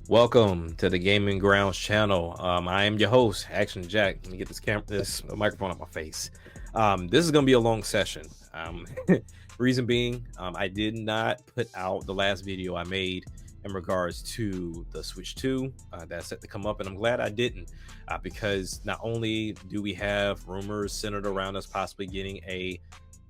Welcome to the Gaming Grounds channel. I am your host, Action Jack. Let me get this microphone out my face. This is going to be a long session. Reason being, I did not put out the last video I made in regards to the Switch 2 that's set to come up, and I'm glad I didn't because not only do we have rumors centered around us possibly getting a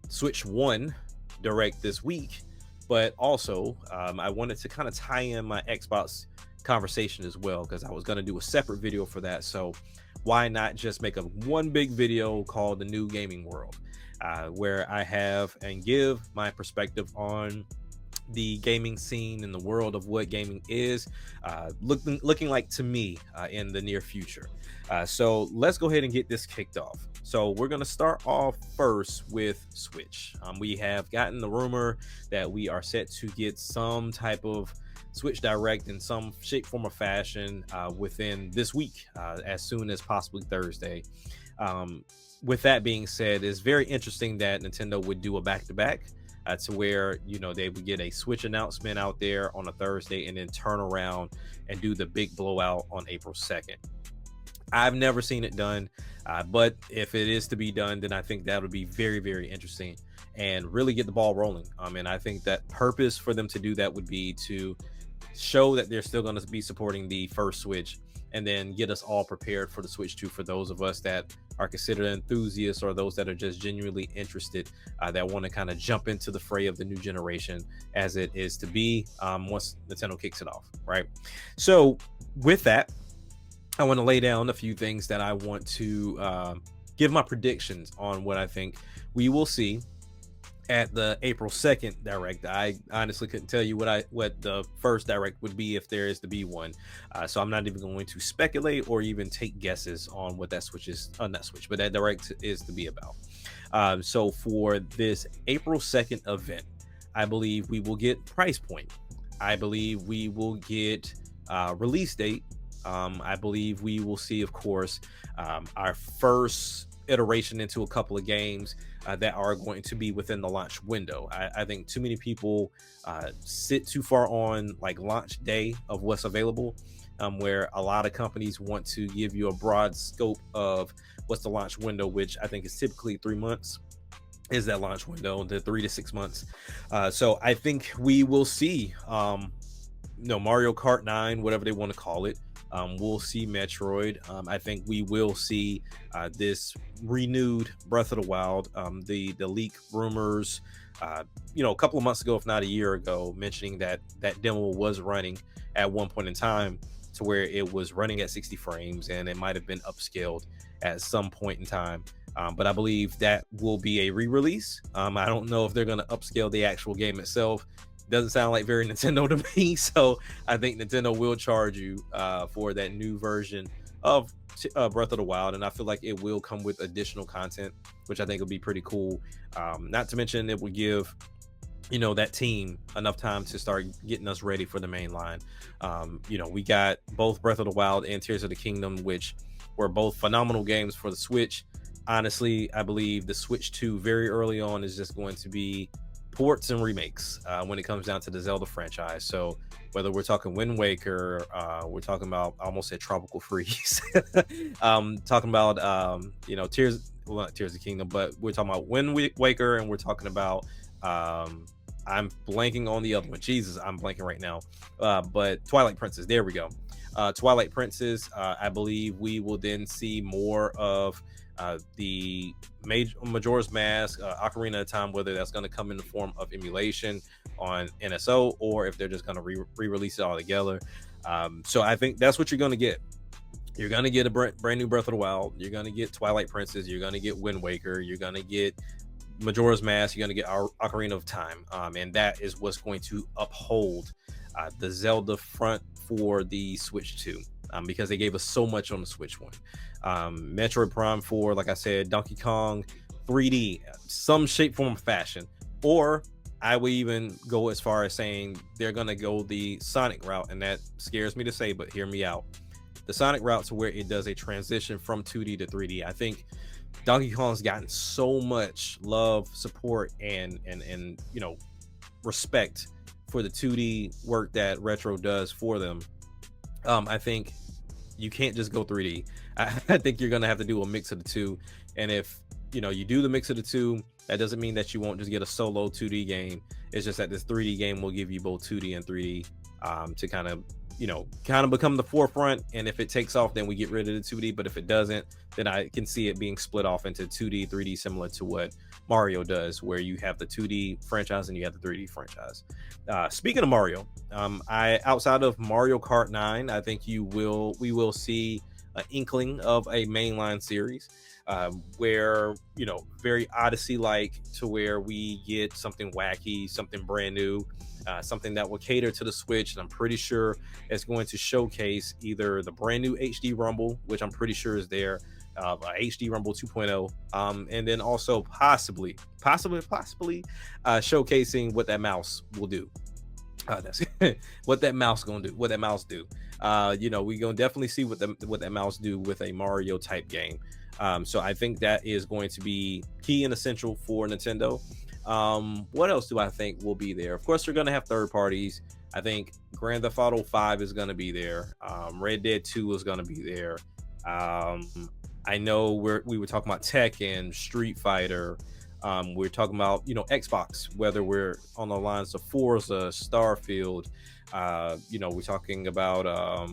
Switch 1 Direct this week, but also I wanted to kind of tie in my Xbox conversation as well because I was going to do a separate video for that. So why not just make a one big video called The New Gaming World, where I have and give my perspective on the gaming scene and the world of what gaming is looking like to me in the near future. So let's go ahead and get this kicked off. So we're going to start off first with Switch. We have gotten the rumor that we are set to get some type of Switch Direct in some shape, form, or fashion within this week, as soon as possibly Thursday. With that being said, it's very interesting that Nintendo would do a back-to-back to where they would get a Switch announcement out there on a Thursday and then turn around and do the big blowout on April 2nd. I've never seen it done, but if it is to be done, then I think that would be very, very interesting and really get the ball rolling. And I think that purpose for them to do that would be to show that they're still going to be supporting the first Switch and then get us all prepared for the Switch 2 for those of us that are considered enthusiasts or those that are just genuinely interested, that want to kind of jump into the fray of the new generation as it is to be once Nintendo kicks it off, right? So with that, I want to lay down a few things that I want to give my predictions on what I think we will see at the April 2nd Direct. I honestly couldn't tell you what the first Direct would be if there is to be one. So I'm not even going to speculate or even take guesses on what that Switch is, not Switch, but that Direct is to be about. So for this April 2nd event, I believe we will get price point. I believe we will get release date. I believe we will see, of course, our first iteration into a couple of games that are going to be within the launch window. I think too many people sit too far on like launch day of what's available, where a lot of companies want to give you a broad scope of what's the launch window, which I think is typically 3 months is that launch window, the 3 to 6 months. So I think we will see Mario Kart 9, whatever they want to call it. We'll see Metroid. I think we will see this renewed Breath of the Wild. The leak rumors, a couple of months ago, if not a year ago, mentioning that demo was running at one point in time to where it was running at 60 frames and it might have been upscaled at some point in time. But I believe that will be a re-release. I don't know if they're going to upscale the actual game itself. Doesn't sound like very Nintendo to me, so I think Nintendo will charge you for that new version of Breath of the Wild, and I feel like it will come with additional content, which I think will be pretty cool. Not to mention it will give that team enough time to start getting us ready for the main line. We got both Breath of the Wild and Tears of the Kingdom, which were both phenomenal games for the Switch. Honestly, I believe the Switch 2 very early on is just going to be ports and remakes when it comes down to the Zelda franchise. So whether we're talking Wind Waker, we're talking about, I almost said Tropical Freeze, talking about not Tears of the Kingdom, but we're talking about Wind Waker, and we're talking about I'm blanking on the other one. Jesus, I'm blanking right now. But Twilight Princess, there we go. Twilight Princess, I believe we will then see more of the Majora's Mask, Ocarina of Time, whether that's going to come in the form of emulation on NSO or if they're just going to re-release it all together. So I think that's what you're going to get. You're going to get a brand new Breath of the Wild. You're going to get Twilight Princess. You're going to get Wind Waker. You're going to get Majora's Mask. You're going to get Ocarina of Time. And that is what's going to uphold the Zelda front for the Switch 2. Because they gave us so much on the Switch 1. Metroid Prime 4, like I said, Donkey Kong 3D, some shape, form, fashion. Or I would even go as far as saying they're going to go the Sonic route, and that scares me to say, but hear me out. The Sonic route to where it does a transition from 2D to 3D. I think Donkey Kong's gotten so much love, support, and respect for the 2D work that Retro does for them, I think you can't just go 3D. I think you're gonna have to do a mix of the two. And if you do the mix of the two, that doesn't mean that you won't just get a solo 2D game. It's just that this 3D game will give you both 2D and 3D to kind of become the forefront. And if it takes off, then we get rid of the 2D. But if it doesn't, then I can see it being split off into 2D, 3D, similar to what Mario does, where you have the 2D franchise and you have the 3D franchise. Speaking of Mario, I outside of Mario Kart 9, I think we will see an inkling of a mainline series, where very Odyssey like, to where we get something wacky, something brand new, something that will cater to the Switch. And I'm pretty sure it's going to showcase either the brand new HD Rumble, which I'm pretty sure is there, HD Rumble 2.0, and then also possibly showcasing what that mouse will do. That's what that mouse gonna do. What that mouse do? We gonna definitely see what that mouse do with a Mario type game. So I think that is going to be key and essential for Nintendo. What else do I think will be there? Of course, they're gonna have third parties. I think Grand Theft Auto 5 is gonna be there. Red Dead 2 is gonna be there. I know we were talking about Tekken, Street Fighter. We're talking about Xbox, whether we're on the lines of Forza, Starfield. We're talking about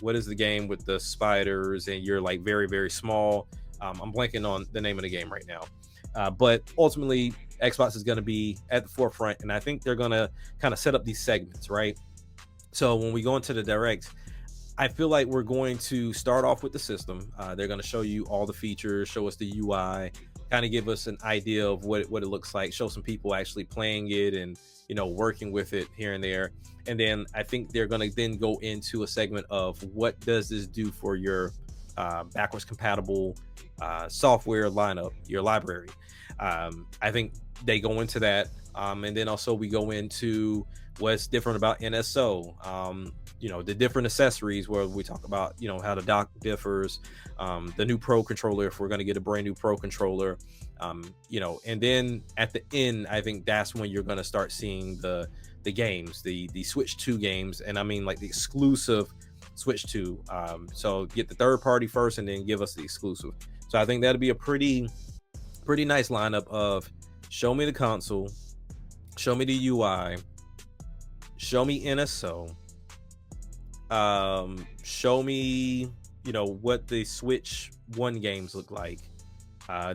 what is the game with the spiders and you're like very, very small. I'm blanking on the name of the game right now. But ultimately, Xbox is going to be at the forefront, and I think they're going to kind of set up these segments, right? So when we go into the Direct, I feel like we're going to start off with the system. They're going to show you all the features, show us the UI, kind of give us an idea of what it looks like, show some people actually playing it and working with it here and there. And then I think they're going to then go into a segment of what does this do for your backwards compatible software lineup, your library. I think they go into that, and then also we go into what's different about NSO, the different accessories, where we talk about how the dock differs, the new Pro controller, if we're going to get a brand new Pro controller, and then at the end, I think that's when you're going to start seeing the games, the Switch 2 games, and I mean like the exclusive Switch 2. So get the third party first and then give us the exclusive. So I think that'll be a pretty nice lineup of show me the console, show me the UI, show me NSO, show me what the Switch 1 games look like,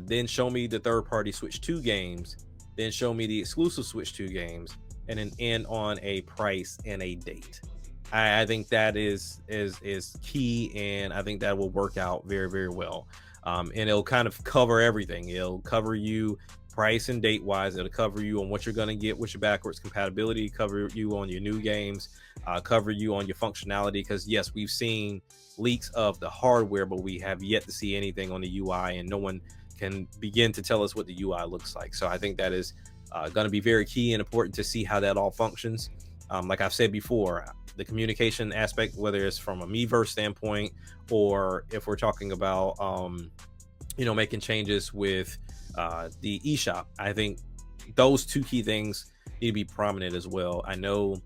then show me the third party Switch 2 games, then show me the exclusive Switch 2 games, and then end on a price and a date. I think that is key, and I think that will work out very, very well. And it'll kind of cover everything. It'll cover you price and date wise. It'll cover you on what you're going to get with your backwards compatibility, cover you on your new games, cover you on your functionality. Because yes, we've seen leaks of the hardware, but we have yet to see anything on the UI, and no one can begin to tell us what the UI looks like. So I think that is going to be very key and important to see how that all functions. Like I've said before, the communication aspect, whether it's from a Miiverse standpoint, or if we're talking about making changes with the eShop, I think those two key things need to be prominent as well. I know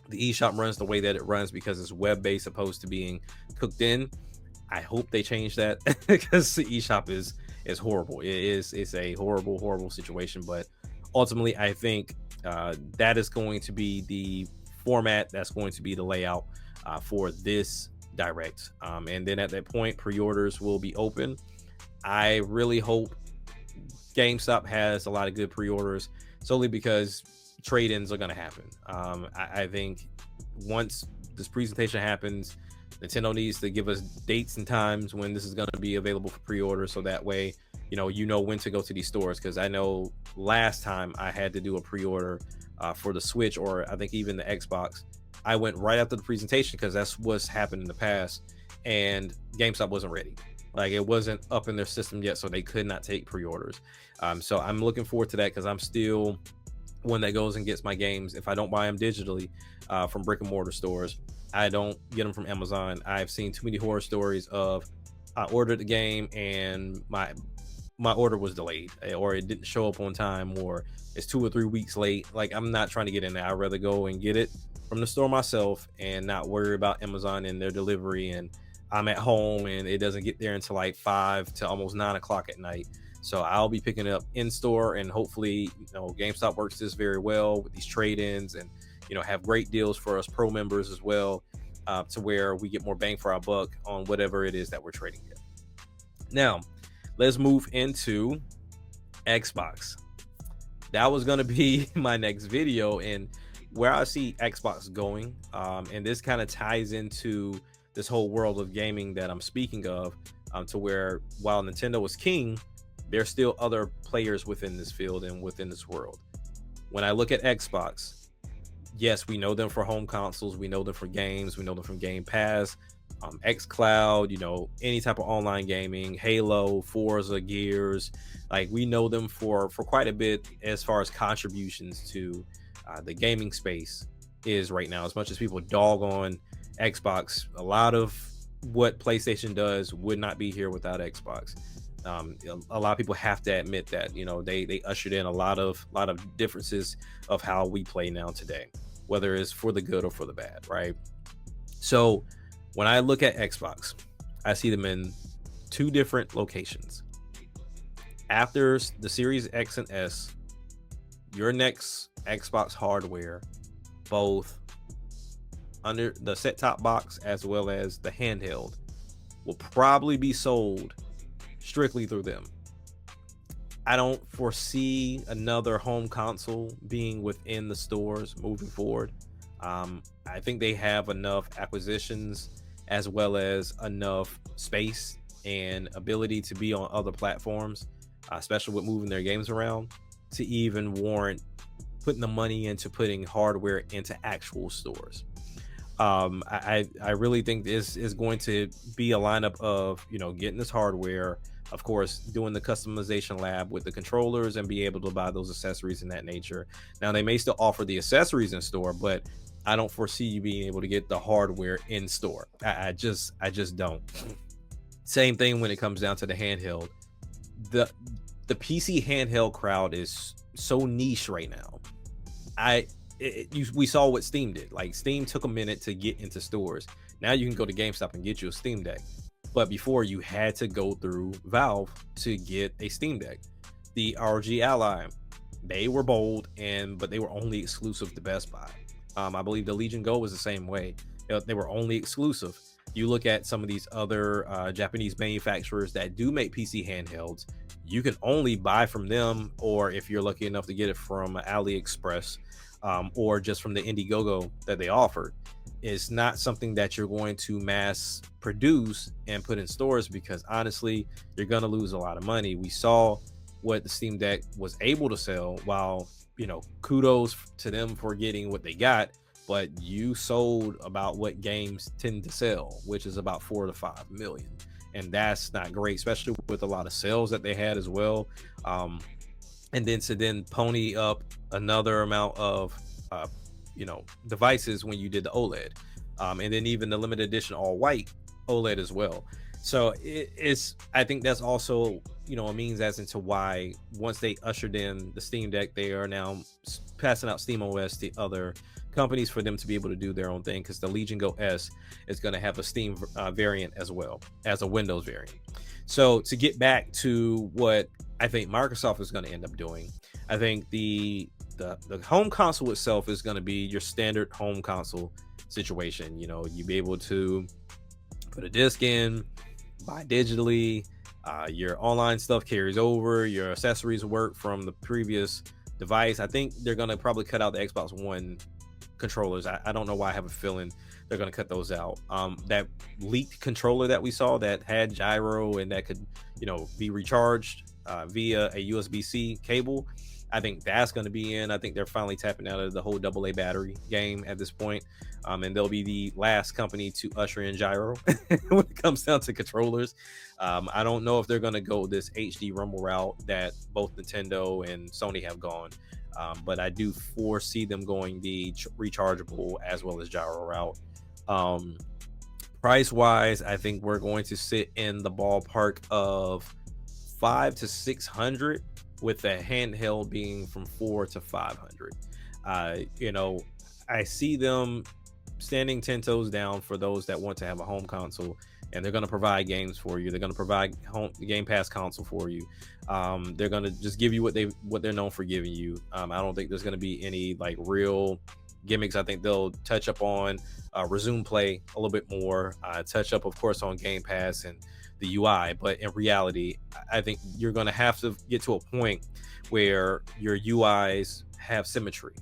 the eShop runs the way that it runs because it's web-based opposed to being cooked in. I hope they change that because the eShop is horrible. It's a horrible situation. But ultimately, I think that is going to be the format, that's going to be the layout for this Direct. And then at that point, pre-orders will be open. I really hope GameStop has a lot of good pre-orders, solely because trade-ins are going to happen. I think once this presentation happens, Nintendo needs to give us dates and times when this is going to be available for pre-order, so that way when to go to these stores. Because I know last time I had to do a pre-order for the Switch, or I think even the Xbox, I went right after the presentation because that's what's happened in the past, and GameStop wasn't ready. Like, it wasn't up in their system yet, so they could not take pre-orders. So I'm looking forward to that, because I'm still one that goes and gets my games. If I don't buy them digitally from brick and mortar stores, I don't get them from Amazon. I've seen too many horror stories of I ordered the game and my order was delayed, or it didn't show up on time, or it's 2 or 3 weeks late. Like, I'm not trying to get in there. I'd rather go and get it from the store myself and not worry about Amazon and their delivery. And I'm at home and it doesn't get there until like 5 to almost 9 o'clock at night. So I'll be picking it up in store, and hopefully, GameStop works this very well with these trade-ins, and have great deals for us pro members as well, to where we get more bang for our buck on whatever it is that we're trading in. Now, let's move into Xbox. That was going to be my next video, and where I see Xbox going, and this kind of ties into this whole world of gaming that I'm speaking of, to where while Nintendo was king, there's still other players within this field and within this world. When I look at Xbox, yes, we know them for home consoles, we know them for games, we know them from Game Pass, xCloud, any type of online gaming, Halo, Forza, Gears. Like, we know them for quite a bit as far as contributions to the gaming space is right now. As much as people dog on Xbox, a lot of what PlayStation does would not be here without Xbox. A lot of people have to admit that they ushered in a lot of differences of how we play now today, whether it's for the good or for the bad, right? So when I look at Xbox, I see them in two different locations. After the Series X and S, your next Xbox hardware, both under the set-top box as well as the handheld, will probably be sold strictly through them. I don't foresee another home console being within the stores moving forward. I think they have enough acquisitions as well as enough space and ability to be on other platforms, especially with moving their games around, to even warrant putting the money into putting hardware into actual stores. I really think this is going to be a lineup of, getting this hardware, of course, doing the customization lab with the controllers and be able to buy those accessories in that nature. Now, they may still offer the accessories in store, but I don't foresee you being able to get the hardware in store. I just don't. Same thing when it comes down to the handheld. The PC handheld crowd is so niche right now. We saw what Steam did. Like, Steam took a minute to get into stores. Now you can go to GameStop and get you a Steam Deck. But before, you had to go through Valve to get a Steam Deck. The ROG Ally, they were bold, but they were only exclusive to Best Buy. I believe the Legion Go was the same way. They were only exclusive. You look at some of these other Japanese manufacturers that do make PC handhelds, you can only buy from them, or if you're lucky enough to get it from AliExpress, or just from the Indiegogo that they offered. It's not something that you're going to mass produce and put in stores, because honestly, you're going to lose a lot of money. We saw what the Steam Deck was able to sell. While, kudos to them for getting what they got, but you sold about what games tend to sell, which is about 4 to 5 million. And that's not great, especially with a lot of sales that they had as well. And then to pony up another amount of devices when you did the OLED, and then even the limited edition all white OLED as well. So I think that's also a means as into why, once they ushered in the Steam Deck, they are now passing out SteamOS to other companies for them to be able to do their own thing, because the Legion Go S is going to have a Steam variant as well as a Windows variant. So to get back to what I think Microsoft is going to end up doing, I think the home console itself is going to be your standard home console situation. You'd be able to put a disc in, buy digitally, your online stuff carries over, your accessories work from the previous device. I think they're going to probably cut out the Xbox One controllers. I don't know why. I have a feeling they're going to cut those out. That leaked controller that we saw that had gyro and that could be recharged via a USB-C cable, I think that's going to be in. I think they're finally tapping out of the whole AA battery game at this point. And they'll be the last company to usher in gyro when it comes down to controllers. I don't know if they're going to go this HD rumble route that both Nintendo and Sony have gone. But I do foresee them going the rechargeable as well as gyro route. Price wise, I think we're going to sit in the ballpark of $500 to $600, with the handheld being from $400 to $500. I see them standing 10 toes down for those that want to have a home console, and they're going to provide games for you. They're going to provide home Game Pass console for you. They're going to just give you what they're known for giving you. I don't think there's going to be any like real gimmicks. I think they'll touch up on resume play a little bit more, touch up of course on Game Pass and the UI, but in reality I think you're going to have to get to a point where your UIs have symmetry,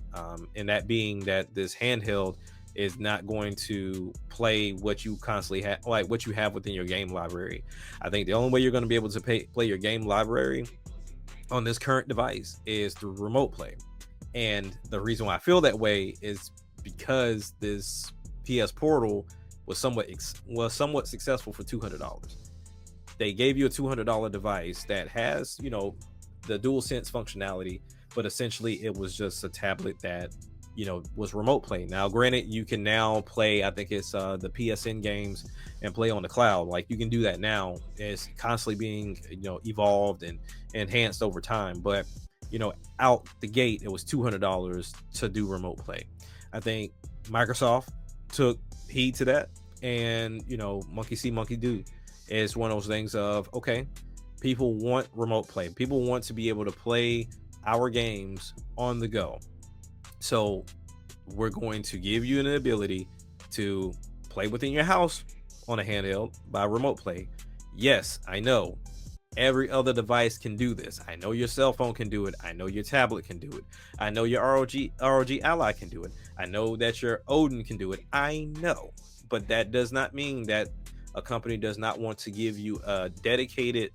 and that being that this handheld is not going to play what you constantly have, like what you have within your game library. I think the only way you're going to be able to play your game library on this current device is through remote play. And the reason why I feel that way is because this PS Portal was somewhat successful for $200. They gave you a $200 device that has, you know, the DualSense functionality, but essentially it was just a tablet that, you know, was remote play. Now granted, you can now play, I think it's the PSN games, and play on the cloud. Like you can do that now. It's constantly being, you know, evolved and enhanced over time, but you know, out the gate it was $200 to do remote play. I think Microsoft took heed to that, and you know, monkey see monkey do. It's one of those things of, okay, people want remote play, people want to be able to play our games on the go. So we're going to give you an ability to play within your house on a handheld by remote play. Yes, I know every other device can do this. I know your cell phone can do it. I know your tablet can do it. I know your ROG Ally can do it. I know that your Odin can do it. I know, but that does not mean that a company does not want to give you a dedicated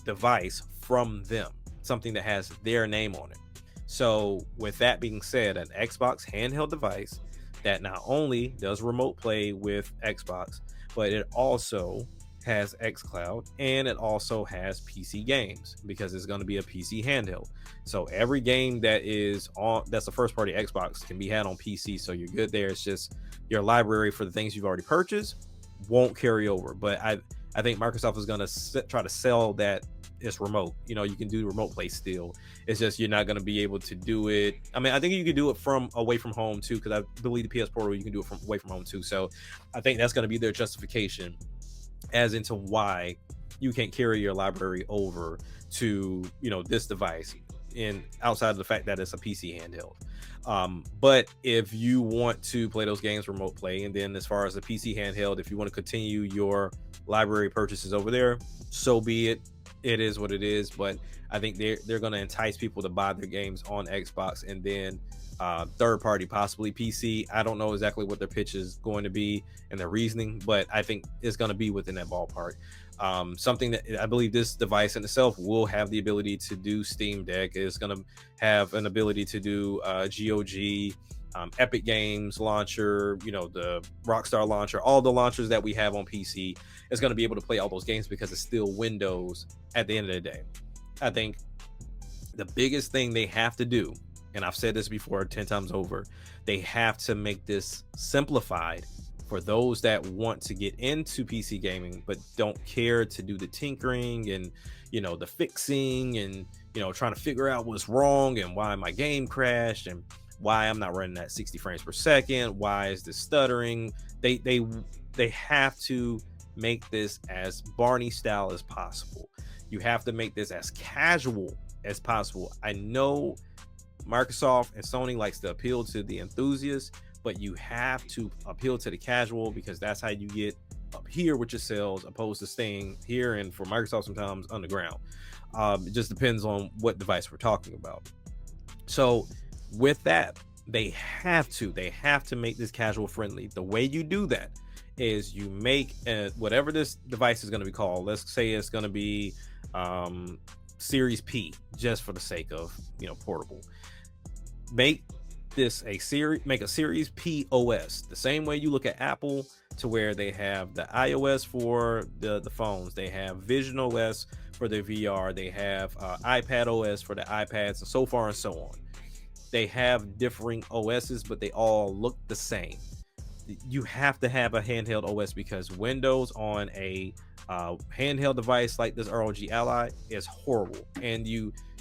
device from them, something that has their name on it. So with that being said, an Xbox handheld device that not only does remote play with Xbox, but it also has xCloud, and it also has PC games, because it's going to be a PC handheld. So every game that is on, that's a first party Xbox, can be had on PC. So you're good there. It's just your library for the things you've already purchased won't carry over. But I think Microsoft is going to try to sell that it's remote. You know, you can do remote play still. It's just you're not going to be able to do it. I mean, I think you can do it from away from home too, because I believe the PS Portal you can do it from away from home too. So I think that's going to be their justification as into why you can't carry your library over to, you know, this device, in outside of the fact that it's a PC handheld. But if you want to play those games remote play, and then as far as the PC handheld, if you want to continue your library purchases over there, so be it. It is what it is. But I think they're going to entice people to buy their games on Xbox, and then third party, possibly PC. I don't know exactly what their pitch is going to be and their reasoning, but I think it's going to be within that ballpark. Something that I believe this device in itself will have the ability to do Steam Deck. It's going to have an ability to do GOG, Epic Games launcher, you know, the Rockstar launcher, all the launchers that we have on PC. Is going to be able to play all those games because it's still Windows at the end of the day. I think the biggest thing they have to do, and I've said this before 10 times over, they have to make this simplified for those that want to get into PC gaming but don't care to do the tinkering and, you know, the fixing and, you know, trying to figure out what's wrong and why my game crashed and why I'm not running at 60 frames per second, why is this stuttering. They have to make this as Barney style as possible. You have to make this as casual as possible. I know Microsoft and Sony likes to appeal to the enthusiasts, but you have to appeal to the casual, because that's how you get up here with your sales, opposed to staying here, and for Microsoft sometimes underground. It just depends on what device we're talking about. So with that, they have to make this casual friendly. The way you do that is you make whatever this device is going to be called. Let's say it's going to be Series P, just for the sake of, you know, portable. Make a Series P OS, the same way you look at Apple, to where they have the iOS for the phones, they have Vision OS for their VR, they have iPad OS for the iPads, and so far and so on. They have differing OSs, but they all look the same. You have to have a handheld OS, because Windows on a handheld device like this ROG Ally is horrible, and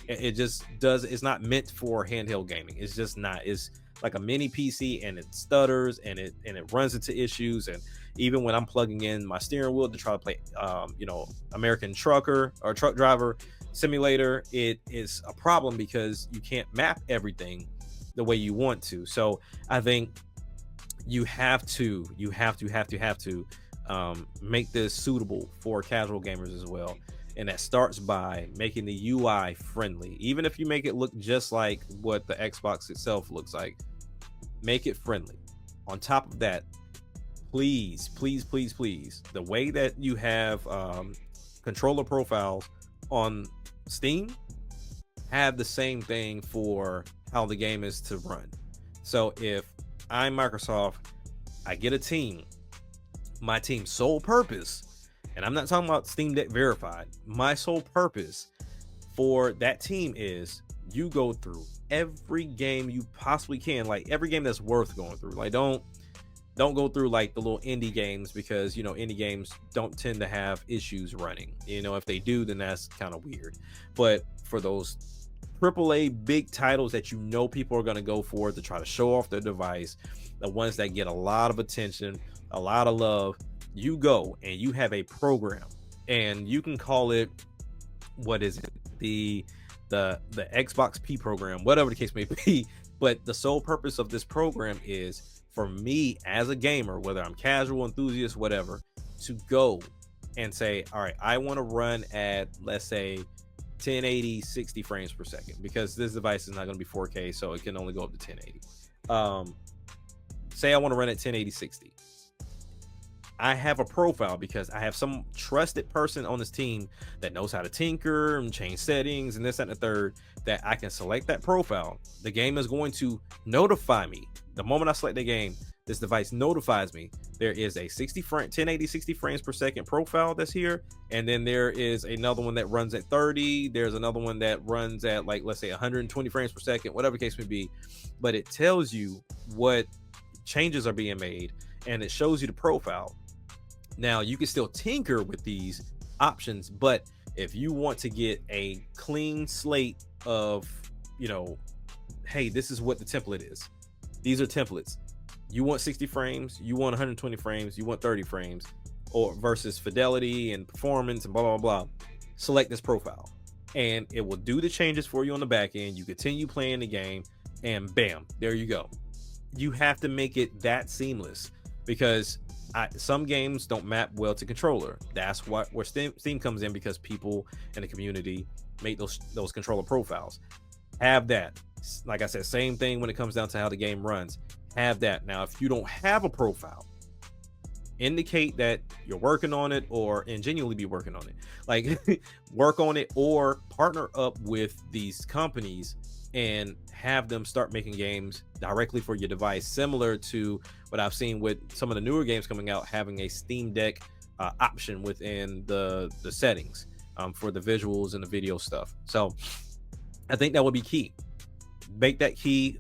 it's not meant for handheld gaming. It's just not. It's like a mini PC, and it stutters and it runs into issues. And even when I'm plugging in my steering wheel to try to play, American Trucker or Truck Driver Simulator, it is a problem because you can't map everything the way you want to. So I think you have to make this suitable for casual gamers as well. And that starts by making the UI friendly. Even if you make it look just like what the Xbox itself looks like, make it friendly. On top of that, please, please, please, please, the way that you have controller profiles on Steam, have the same thing for how the game is to run. So if I'm Microsoft, I get a team, my team's sole purpose, and I'm not talking about Steam Deck verified, my sole purpose for that team is you go through every game you possibly can, like every game that's worth going through. Like don't go through like the little indie games, because indie games don't tend to have issues running. If they do, then that's kind of weird. But for those AAA big titles that people are going to go for to try to show off their device, the ones that get a lot of attention, a lot of love, you go and you have a program, and you can call it, what is it, the Xbox P program, whatever the case may be. But the sole purpose of this program is for me as a gamer, whether I'm casual, enthusiast, whatever, to go and say, all right, I want to run at, let's say, 1080 60 frames per second, because this device is not going to be 4K, so it can only go up to 1080. Say I want to run at 1080 60. I have a profile because I have some trusted person on this team that knows how to tinker and change settings and this, that, and the third, that I can select that profile. The game is going to notify me the moment I select the game. This device notifies me there is a 1080 60 frames per second profile that's here, and then there is another one that runs at 30. There's another one that runs at, like, let's say 120 frames per second, whatever the case may be. But it tells you what changes are being made, and it shows you the profile. Now you can still tinker with these options, but if you want to get a clean slate of, hey, this is what the template is. These are templates. You want 60 frames, you want 120 frames, you want 30 frames, or versus fidelity and performance and blah, blah, blah. Select this profile and it will do the changes for you on the back end. You continue playing the game and bam, there you go. You have to make it that seamless, because some games don't map well to controller. That's where Steam comes in, because people in the community make those controller profiles. Have that. Like I said, same thing when it comes down to how the game runs. Have that. Now, if you don't have a profile, indicate that you're working on it, or genuinely be working on it. Like work on it, or partner up with these companies and have them start making games directly for your device, similar to what I've seen with some of the newer games coming out, having a Steam Deck option within the settings for the visuals and the video stuff. So I think that would be key. Make that key.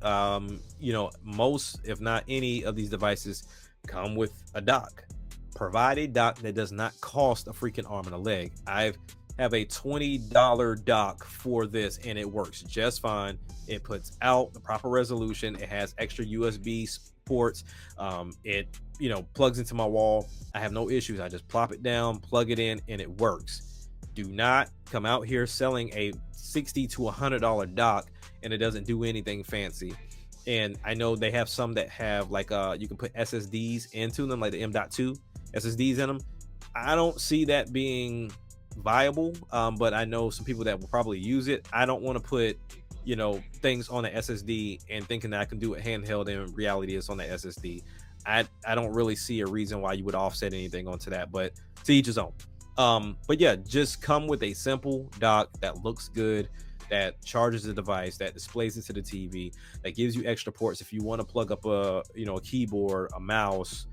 Most, if not any of these devices come with a dock. Provide a dock that does not cost a freaking arm and a leg. I have a $20 dock for this, and it works just fine. It puts out the proper resolution. It has extra USB ports. It plugs into my wall. I have no issues. I just plop it down, plug it in, and it works. Do not come out here selling a $60 to $100 dock and it doesn't do anything fancy. And I know they have some that have like you can put SSDs into them, like the M.2 SSDs in them. I don't see that being viable, but I know some people that will probably use it. I don't want to put things on the SSD and thinking that I can do it handheld, and in reality it's on the SSD. I don't really see a reason why you would offset anything onto that, but to each his own. But yeah, just come with a simple dock that looks good, that charges the device, that displays it to the TV, that gives you extra ports if you want to plug up a keyboard, a mouse,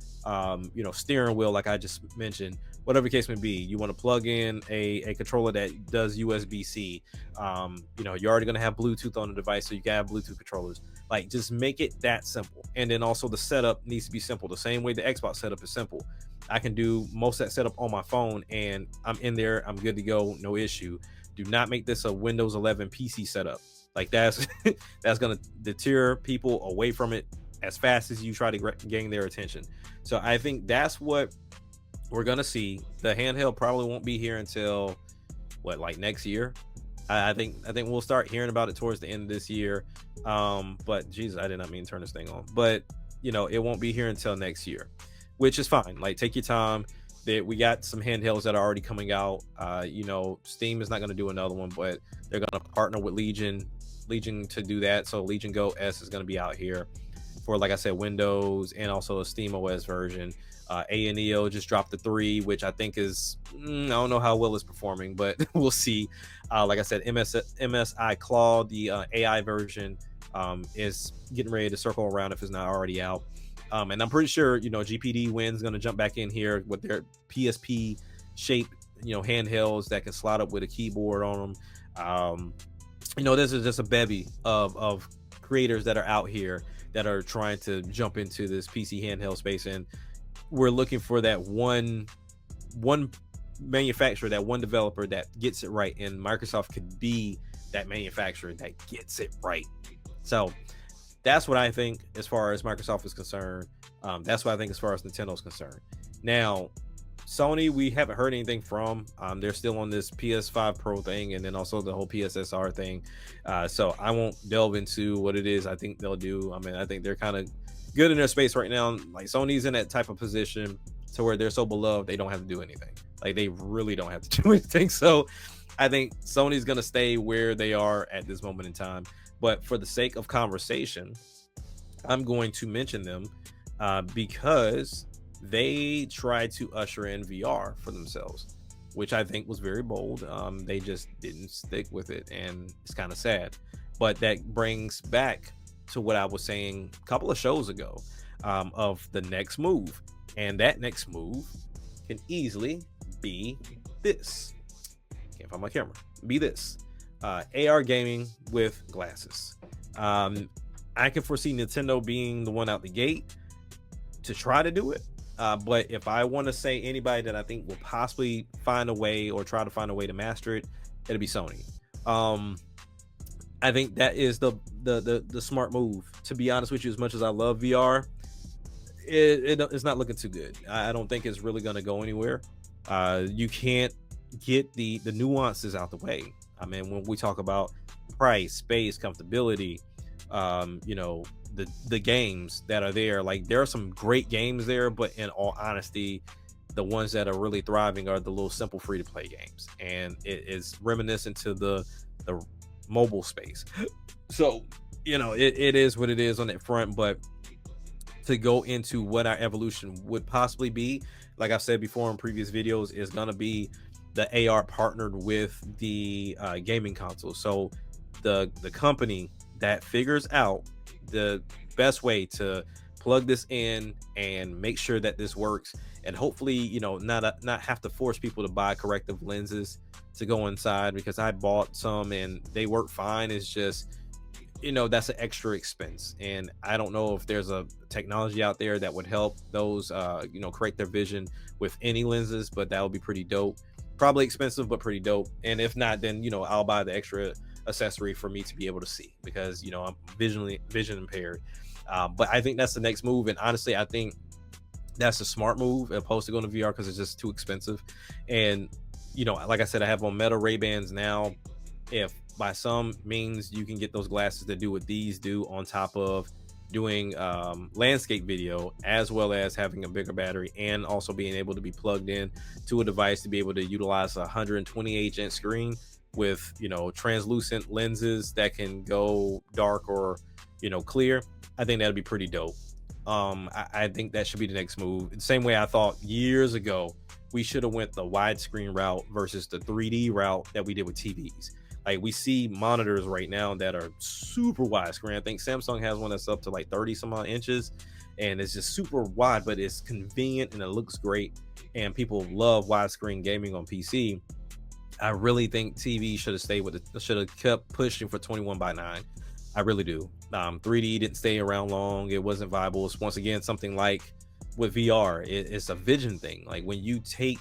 steering wheel, like I just mentioned, whatever the case may be. You want to plug in a controller that does USB-C. You're already going to have Bluetooth on the device, so you can have Bluetooth controllers. Like, just make it that simple. And then also the setup needs to be simple, the same way the Xbox setup is simple. I can do most of that setup on my phone, and I'm in there, I'm good to go, no issue. Do not make this a Windows 11 PC setup. Like that's that's gonna deter people away from it as fast as you try to gain their attention. So I think that's what we're gonna see. The handheld probably won't be here until what, like next year. I think we'll start hearing about it towards the end of this year. But Jesus, I did not mean to turn this thing on. But it won't be here until next year, which is fine. Like, take your time. We got some handhelds that are already coming out. Steam is not going to do another one, but they're going to partner with Legion to do that. So Legion Go S is going to be out here for, like I said, Windows and also a Steam OS version. ANEO just dropped the 3, which I think is, I don't know how well it's performing, but we'll see. Like I said, MSI Claude, the AI version, is getting ready to circle around if it's not already out. And I'm pretty sure, GPD Win's going to jump back in here with their PSP shaped, handhelds that can slide up with a keyboard on them. This is just a bevy of creators that are out here that are trying to jump into this PC handheld space, and we're looking for that one manufacturer, that one developer that gets it right, and Microsoft could be that manufacturer that gets it right. So that's what I think as far as Microsoft is concerned. That's what I think as far as Nintendo is concerned. Now, Sony, we haven't heard anything from. They're still on this PS5 Pro thing, and then also the whole PSSR thing. So I won't delve into what it is I think they'll do. I mean, I think they're kind of good in their space right now. Like, Sony's in that type of position to where they're so beloved, they don't have to do anything. Like, they really don't have to do anything. So I think Sony's going to stay where they are at this moment in time. But for the sake of conversation, I'm going to mention them because they tried to usher in VR for themselves, which I think was very bold. They just didn't stick with it, and it's kind of sad. But that brings back to what I was saying a couple of shows ago, of the next move. And that next move can easily be this. Can't find my camera. Be this. AR gaming with glasses. I can foresee Nintendo being the one out the gate to try to do it. But if I want to say anybody that I think will possibly find a way or try to find a way to master it, it'll be Sony. I think that is the smart move. To be honest with you, as much as I love VR, it's not looking too good. I don't think it's really going to go anywhere. You can't get the nuances out the way. I mean, when we talk about price, space, comfortability, the games that are there, like, there are some great games there, but in all honesty, the ones that are really thriving are the little simple free to play games, and it is reminiscent to the mobile space. So it is what it is on that front. But to go into what our evolution would possibly be, like I've said before in previous videos, is going to be the AR partnered with the gaming console. So the company that figures out the best way to plug this in and make sure that this works, and hopefully not have to force people to buy corrective lenses to go inside, because I bought some and they work fine. It's just that's an extra expense, and I don't know if there's a technology out there that would help those correct their vision with any lenses, but that would be pretty dope. Probably expensive, but pretty dope. And if not, then I'll buy the extra accessory for me to be able to see, because I'm vision impaired. But I think that's the next move, and honestly, I think that's a smart move as opposed to going to VR, because it's just too expensive. And like I said, I have on Meta Ray-Bans now. If by some means you can get those glasses that do what these do, on top of doing landscape video, as well as having a bigger battery, and also being able to be plugged in to a device to be able to utilize a 128-inch screen with translucent lenses that can go dark or clear, I think that'd be pretty dope. I think that should be the next move. The same way I thought years ago we should have went the widescreen route versus the 3D route that we did with TVs. Like, we see monitors right now that are super widescreen. I think Samsung has one that's up to like 30 some odd inches, and it's just super wide, but it's convenient and it looks great, and people love widescreen gaming on PC. I really think TV should have kept pushing for 21:9. I really do. 3D didn't stay around long. It wasn't viable. It's once again something like with VR. It's a vision thing. Like, when you take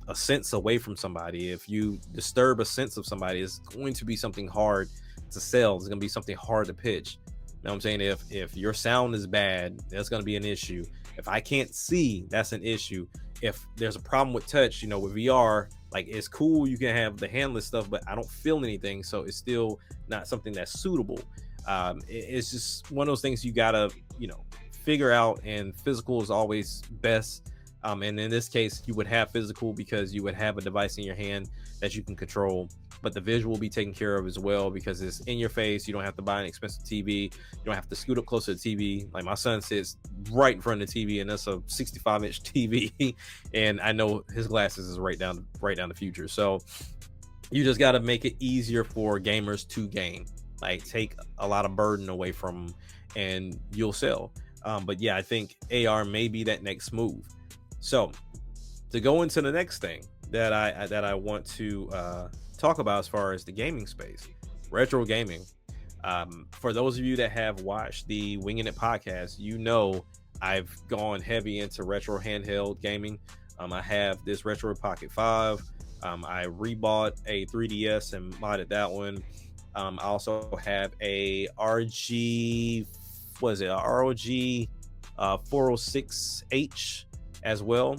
a sense away from somebody, if you disturb a sense of somebody, it's going to be something hard to sell. It's gonna be something hard to pitch. You know what I'm saying? If your sound is bad, that's gonna be an issue. If I can't see, that's an issue. If there's a problem with touch, with VR, like it's cool, you can have the handless stuff, but I don't feel anything, so it's still not something that's suitable. It's just one of those things you gotta, figure out, and physical is always best. And in this case, you would have physical because you would have a device in your hand that you can control, but the visual will be taken care of as well because it's in your face. You don't have to buy an expensive TV. You don't have to scoot up closer to the TV. Like my son sits right in front of the TV, and that's a 65-inch TV, and I know his glasses is right down the future. So you just got to make it easier for gamers to game. Like take a lot of burden away from them, and you'll sell. But yeah, I think AR may be that next move. So to go into the next thing that I want to talk about as far as the gaming space, retro gaming. For those of you that have watched the Winging It podcast, I've gone heavy into retro handheld gaming. I have this Retro Pocket 5. I rebought a 3DS and modded that one. I also have a ROG 406H as well.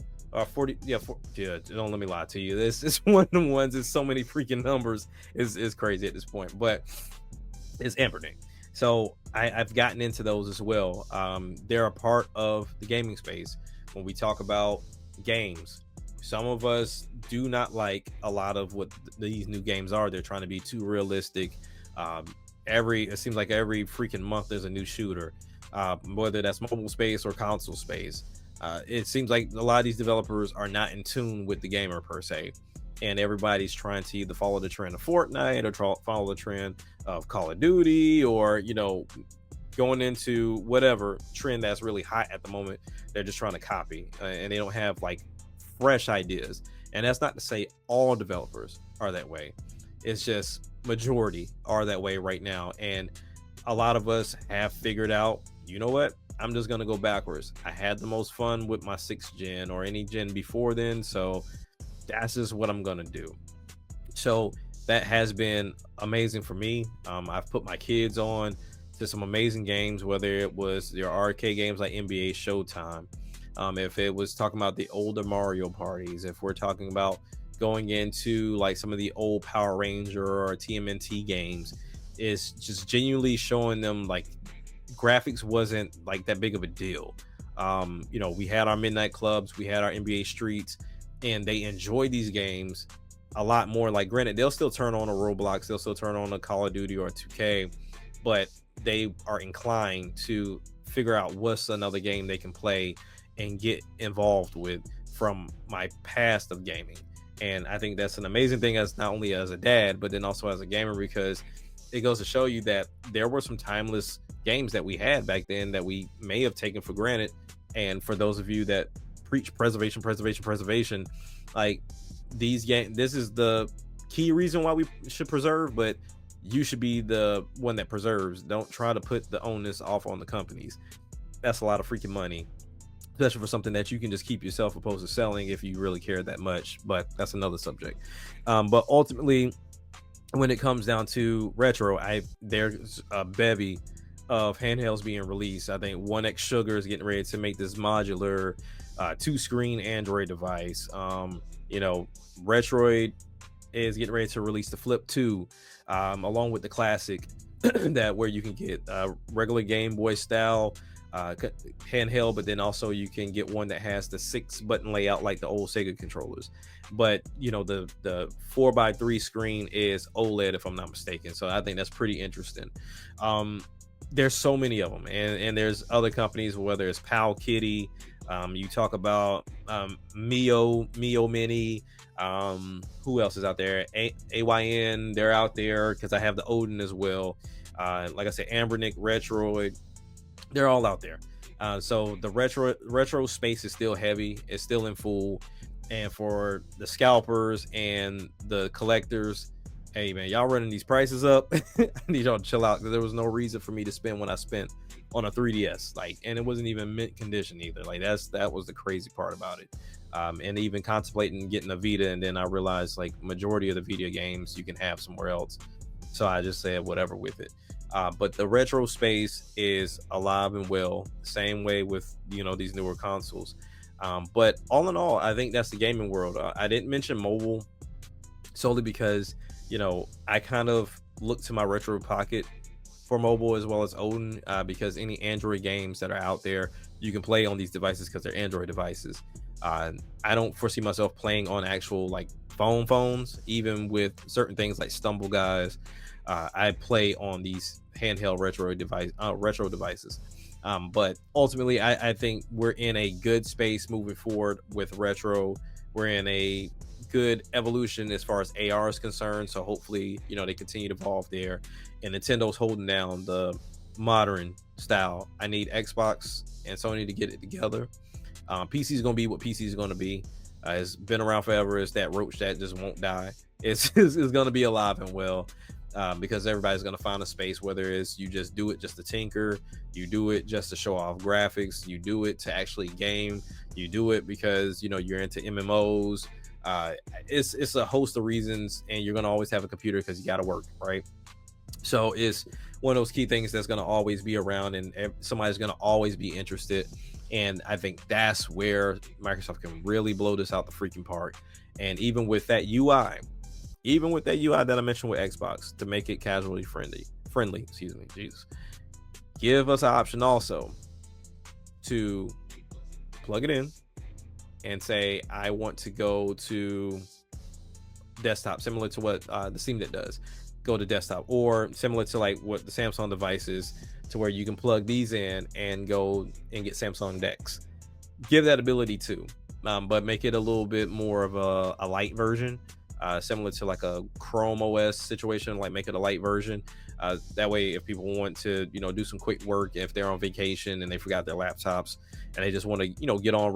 40, yeah, don't let me lie to you. This is one of the ones. It's so many freaking numbers. Is crazy at this point, but it's everything. So I've gotten into those as well. They're a part of the gaming space. When we talk about games, some of us do not like a lot of what these new games are. They're trying to be too realistic. It seems like every freaking month there's a new shooter, whether that's mobile space or console space. It seems like a lot of these developers are not in tune with the gamer per se, and everybody's trying to either follow the trend of Fortnite or follow the trend of Call of Duty, or going into whatever trend that's really hot at the moment. They're just trying to copy, and they don't have like fresh ideas. And that's not to say all developers are that way. It's just majority are that way right now, and a lot of us have figured out, you know what, I'm just going to go backwards. I had the most fun with my 6th gen or any gen before then, so that's just what I'm going to do. So that has been amazing for me. I've put my kids on to some amazing games, whether it was your arcade games like NBA Showtime, if it was talking about the older Mario parties, if we're talking about going into like some of the old Power Ranger or TMNT games, is just genuinely showing them like graphics wasn't like that big of a deal. We had our midnight clubs, we had our NBA streets, and they enjoy these games a lot more. Like granted, they'll still turn on a Roblox, they'll still turn on a Call of Duty or a 2K, but they are inclined to figure out what's another game they can play and get involved with from my past of gaming. And I think that's an amazing thing, as not only as a dad, but then also as a gamer, because it goes to show you that there were some timeless games that we had back then that we may have taken for granted. And for those of you that preach preservation, like these games, this is the key reason why we should preserve, but you should be the one that preserves. Don't try to put the onus off on the companies. That's a lot of freaking money, especially for something that you can just keep yourself, opposed to selling if you really care that much. But that's another subject. But ultimately, when it comes down to retro, there's a bevy of handhelds being released. I think 1X Sugar is getting ready to make this modular 2-screen Android device. Retroid is getting ready to release the Flip 2, along with the classic that where you can get regular Game Boy style handheld, but then also you can get one that has the 6-button layout like the old Sega controllers. But the 4x3 screen is OLED, if I'm not mistaken. So I think that's pretty interesting. There's so many of them, and there's other companies, whether it's Pal Kitty, you talk about Mio Mini, who else is out there? AYN, they're out there, because I have the Odin as well. Like I said, Ambernic, Retroid, they're all out there. So the retro space is still heavy, it's still in full. And for the scalpers and the collectors, hey man, y'all running these prices up. I need y'all to chill out, because there was no reason for me to spend what I spent on a 3DS, and it wasn't even mint condition either. That was the crazy part about it. And even contemplating getting a Vita, and then I realized majority of the video games you can have somewhere else. So I just said whatever with it. But the retro space is alive and well. Same way with these newer consoles. But all in all, I think that's the gaming world. I didn't mention mobile solely because I kind of look to my retro pocket for mobile as well as Odin, because any Android games that are out there you can play on these devices because they're Android devices. I don't foresee myself playing on actual like phones, even with certain things like Stumble Guys. I play on these handheld retro devices. But ultimately, I think we're in a good space moving forward with retro. We're in a good evolution as far as AR is concerned. So hopefully, they continue to evolve there. And Nintendo's holding down the modern style. I need Xbox and Sony to get it together. PC is going to be what PC is going to be. It's been around forever. It's that roach that just won't die. It's going to be alive and well. Because everybody's going to find a space, whether it's you just do it just to tinker, you do it just to show off graphics, you do it to actually game, you do it because you're into MMOs. It's a host of reasons, and you're going to always have a computer because you got to work, right? So it's one of those key things that's going to always be around, and somebody's going to always be interested. And I think that's where Microsoft can really blow this out the freaking park. And even with that UI that I mentioned with Xbox, to make it casually friendly, Jesus, give us an option also to plug it in and say, I want to go to desktop, similar to what the Steam Deck does. Go to desktop, or similar to like what the Samsung device is, to where you can plug these in and go and get Samsung decks. Give that ability too, but make it a little bit more of a light version. Similar to like a Chrome OS situation, like make it a light version. That way, if people want to, do some quick work, if they're on vacation and they forgot their laptops and they just want to, get online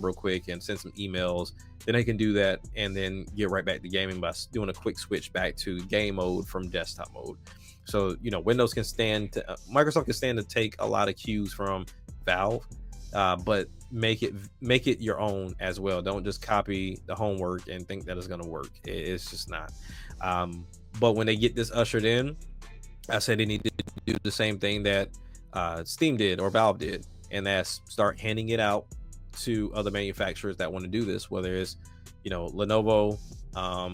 real quick and send some emails, then they can do that and then get right back to gaming by doing a quick switch back to game mode from desktop mode. So, Windows can Microsoft can stand to take a lot of cues from Valve, but make it your own as well. Don't just copy the homework and think that it's going to work. It's just not. But when they get this ushered in, I said they need to do the same thing that Steam did or Valve did, and that's start handing it out to other manufacturers that want to do this, whether it's Lenovo,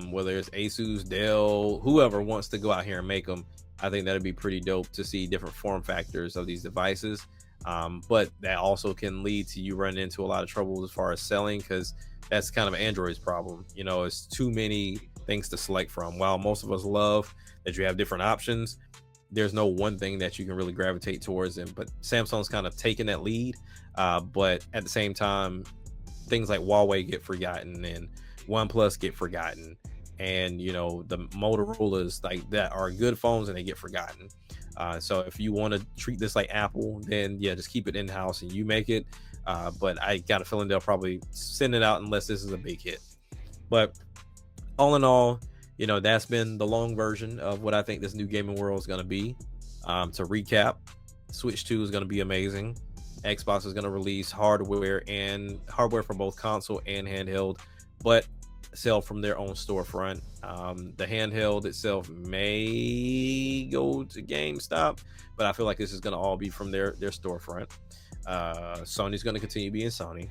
whether it's Asus, Dell, whoever wants to go out here and make them. I think that'd be pretty dope to see different form factors of these devices. But that also can lead to you running into a lot of trouble as far as selling, because that's kind of Android's problem. It's too many things to select from. While most of us love that you have different options, there's no one thing that you can really gravitate towards. But Samsung's kind of taking that lead. But at the same time, things like Huawei get forgotten and OnePlus get forgotten. And, the Motorola's like that are good phones and they get forgotten. So if you want to treat this like Apple, then yeah, just keep it in-house and you make it. But I got a feeling they'll probably send it out unless this is a big hit. But all in all, that's been the long version of what I think this new gaming world is going to be. To recap, Switch 2 is going to be amazing. Xbox is going to release hardware for both console and handheld, but sell from their own storefront. The handheld itself may go to GameStop, but I feel like this is going to all be from their storefront. Sony's going to continue being Sony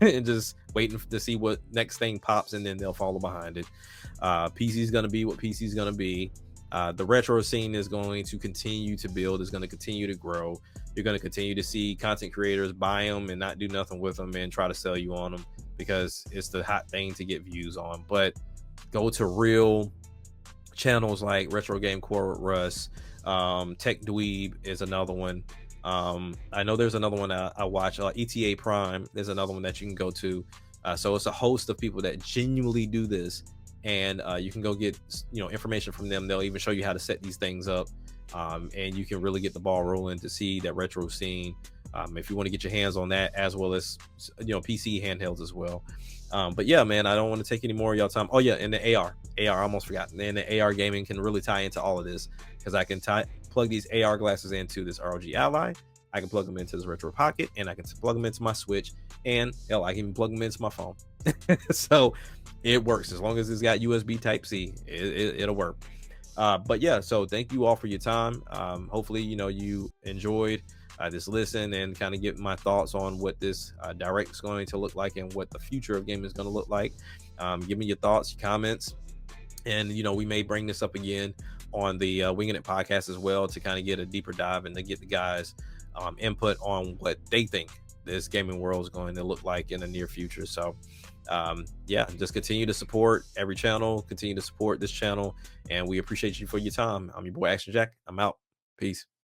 and just waiting to see what next thing pops, and then they'll follow behind it. PC is going to be what PC is going to be. The retro scene is going to continue to build, is going to continue to grow. You're going to continue to see content creators buy them and not do nothing with them and try to sell you on them because it's the hot thing to get views on. But go to real channels like Retro Game Core with Russ, Tech Dweeb is another one. I know there's another one I watch, ETA Prime. There's another one that you can go to. So it's a host of people that genuinely do this, and you can go get information from them. They'll even show you how to set these things up, and you can really get the ball rolling to see that retro scene. If you want to get your hands on that, as well as PC handhelds as well. But yeah, man, I don't want to take any more of y'all time. Oh yeah, and the AR, I almost forgot. And the AR gaming can really tie into all of this, because I can plug these AR glasses into this ROG Ally. I can plug them into this Retro Pocket, and I can plug them into my Switch, and hell, I can even plug them into my phone. So it works as long as it's got USB Type C. It'll work. But yeah, so thank you all for your time. Hopefully, you enjoyed this listen and kind of get my thoughts on what this direct is going to look like and what the future of gaming is going to look like. Give me your thoughts, your comments, and we may bring this up again on the Winging It podcast as well to kind of get a deeper dive and to get the guys input on what they think this gaming world is going to look like in the near future. So yeah, just continue to support every channel, continue to support this channel, and we appreciate you for your time. I'm your boy Action Jack. I'm out. Peace.